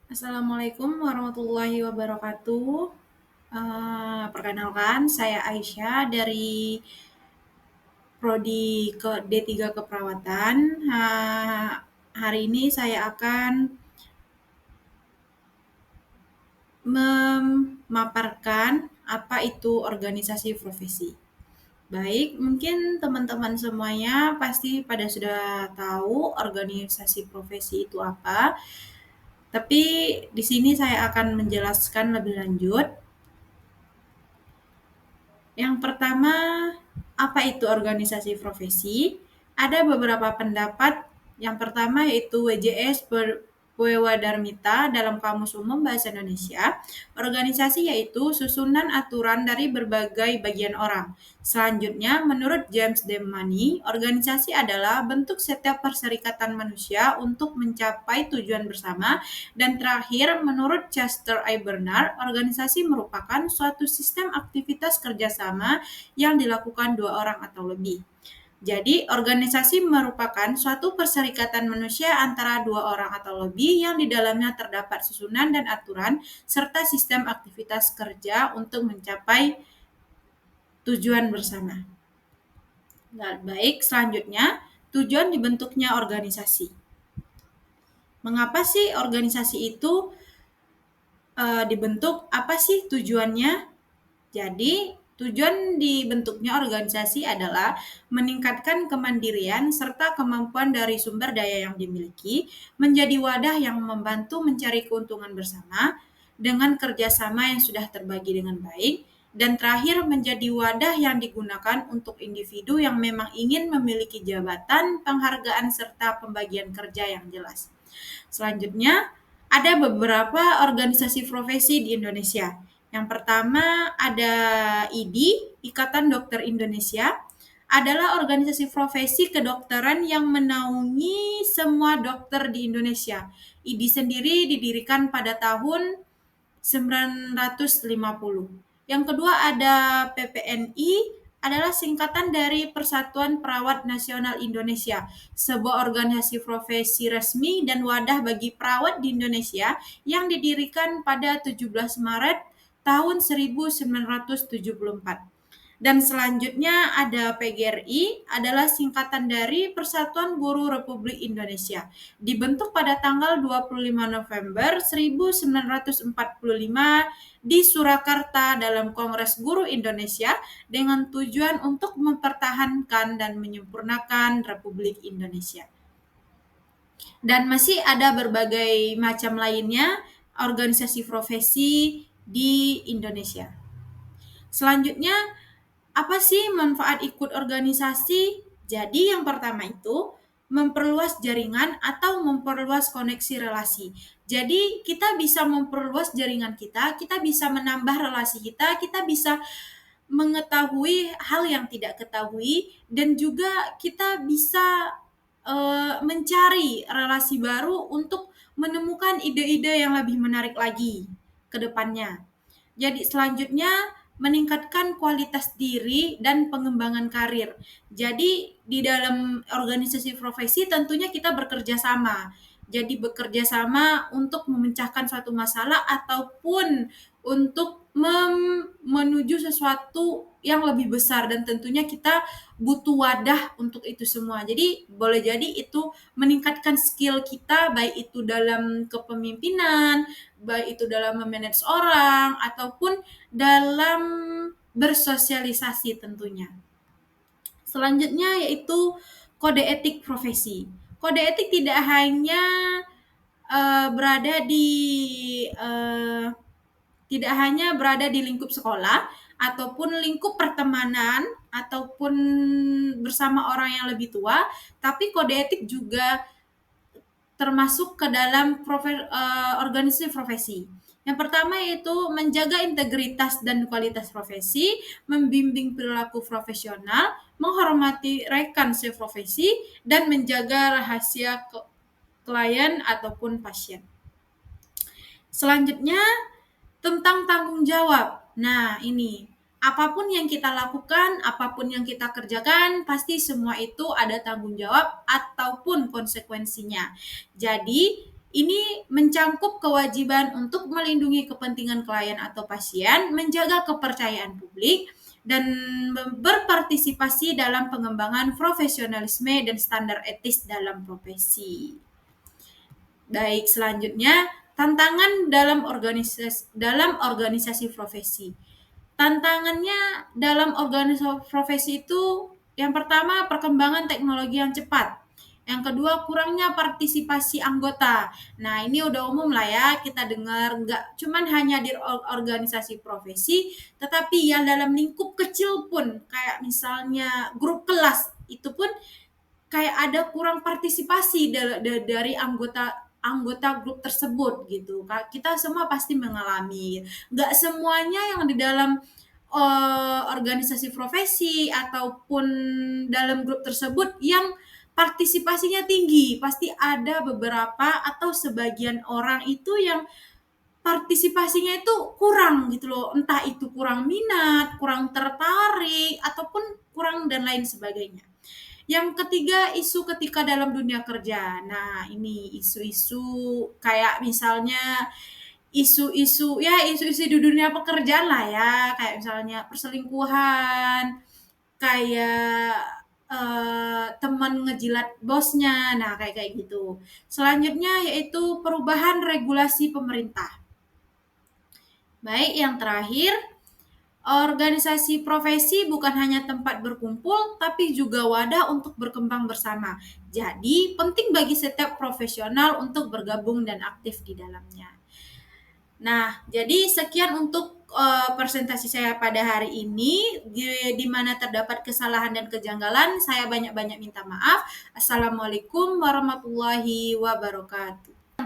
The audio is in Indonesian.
Assalamualaikum warahmatullahi wabarakatuh. Perkenalkan, saya Aisyah dari Prodi D3 Keperawatan. Hari ini saya akan memaparkan apa itu organisasi profesi. Baik, mungkin teman-teman semuanya pasti pada sudah tahu organisasi profesi itu apa. Tapi di sini saya akan menjelaskan lebih lanjut. Yang pertama, apa itu organisasi profesi? Ada beberapa pendapat. Yang pertama yaitu WJS Darmita dalam Kamus Umum Bahasa Indonesia. Organisasi yaitu susunan aturan dari berbagai bagian orang. Selanjutnya, menurut James Demany, organisasi adalah bentuk setiap perserikatan manusia untuk mencapai tujuan bersama. Dan terakhir, menurut Chester I. Bernard, organisasi merupakan suatu sistem aktivitas kerjasama yang dilakukan dua orang atau lebih. Jadi, organisasi merupakan suatu perserikatan manusia antara dua orang atau lebih yang di dalamnya terdapat susunan dan aturan serta sistem aktivitas kerja untuk mencapai tujuan bersama. Nah, baik, selanjutnya, tujuan dibentuknya organisasi. Mengapa sih organisasi itu dibentuk? Apa sih tujuannya? Jadi, tujuan dibentuknya organisasi adalah meningkatkan kemandirian serta kemampuan dari sumber daya yang dimiliki, menjadi wadah yang membantu mencari keuntungan bersama dengan kerjasama yang sudah terbagi dengan baik, dan terakhir menjadi wadah yang digunakan untuk individu yang memang ingin memiliki jabatan, penghargaan, serta pembagian kerja yang jelas. Selanjutnya, ada beberapa organisasi profesi di Indonesia. Yang pertama ada IDI, Ikatan Dokter Indonesia, adalah organisasi profesi kedokteran yang menaungi semua dokter di Indonesia. IDI sendiri didirikan pada tahun 950. Yang kedua ada PPNI, adalah singkatan dari Persatuan Perawat Nasional Indonesia, sebuah organisasi profesi resmi dan wadah bagi perawat di Indonesia yang didirikan pada 17 Maret tahun 1974. Dan selanjutnya ada PGRI, adalah singkatan dari Persatuan Guru Republik Indonesia. Dibentuk pada tanggal 25 November 1945 di Surakarta dalam Kongres Guru Indonesia dengan tujuan untuk mempertahankan dan menyempurnakan Republik Indonesia. Dan masih ada berbagai macam lainnya organisasi profesi di Indonesia. Selanjutnya, apa sih manfaat ikut organisasi? Jadi yang pertama itu memperluas jaringan atau memperluas koneksi relasi. Jadi kita bisa memperluas jaringan kita bisa menambah relasi kita bisa mengetahui hal yang tidak ketahui, dan juga kita bisa mencari relasi baru untuk menemukan ide-ide yang lebih menarik lagi ke depannya. Jadi selanjutnya meningkatkan kualitas diri dan pengembangan karir. Jadi di dalam organisasi profesi tentunya kita bekerja sama. Jadi bekerja sama untuk memecahkan suatu masalah ataupun untuk menuju sesuatu yang lebih besar, dan tentunya kita butuh wadah untuk itu semua. Jadi boleh jadi itu meningkatkan skill kita, baik itu dalam kepemimpinan, baik itu dalam memanage orang ataupun dalam bersosialisasi tentunya. Selanjutnya yaitu kode etik profesi. Kode etik tidak hanya berada di tidak hanya berada di lingkup sekolah ataupun lingkup pertemanan ataupun bersama orang yang lebih tua, tapi kode etik juga termasuk ke dalam organisasi profesi. Yang pertama yaitu menjaga integritas dan kualitas profesi, membimbing perilaku profesional, menghormati rekan seprofesi, dan menjaga rahasia klien ataupun pasien. Selanjutnya tentang tanggung jawab. Nah, ini apapun yang kita lakukan, apapun yang kita kerjakan, pasti semua itu ada tanggung jawab ataupun konsekuensinya. Jadi, Ini mencangkup kewajiban untuk melindungi kepentingan klien atau pasien, menjaga kepercayaan publik, dan berpartisipasi dalam pengembangan profesionalisme dan standar etis dalam profesi. Baik, selanjutnya tantangan dalam organisasi profesi. Tantangannya dalam organisasi profesi itu yang pertama perkembangan teknologi yang cepat. Yang kedua kurangnya partisipasi anggota. Nah ini udah umum lah ya kita dengar, nggak cuman hanya di organisasi profesi, tetapi yang dalam lingkup kecil pun kayak misalnya grup kelas itu pun kayak ada kurang partisipasi dari anggota anggota grup tersebut gitu. Kita semua pasti mengalami. Nggak semuanya yang di dalam organisasi profesi ataupun dalam grup tersebut yang partisipasinya tinggi. Pasti ada beberapa atau sebagian orang itu yang partisipasinya itu kurang gitu loh. Entah itu kurang minat, kurang tertarik, ataupun kurang dan lain sebagainya. Yang ketiga, isu ketika dalam dunia kerja. Nah, ini isu-isu kayak misalnya isu-isu di dunia pekerjaan lah ya, kayak misalnya perselingkuhan, kayak teman ngejilat bosnya. Nah, kayak kayak gitu. Selanjutnya yaitu perubahan regulasi pemerintah. Baik, yang terakhir, organisasi profesi bukan hanya tempat berkumpul, tapi juga wadah untuk berkembang bersama. Jadi, penting bagi setiap profesional untuk bergabung dan aktif di dalamnya. Nah, jadi sekian untuk presentasi saya pada hari ini. Di mana terdapat kesalahan dan kejanggalan, saya banyak-banyak minta maaf. Assalamualaikum warahmatullahi wabarakatuh.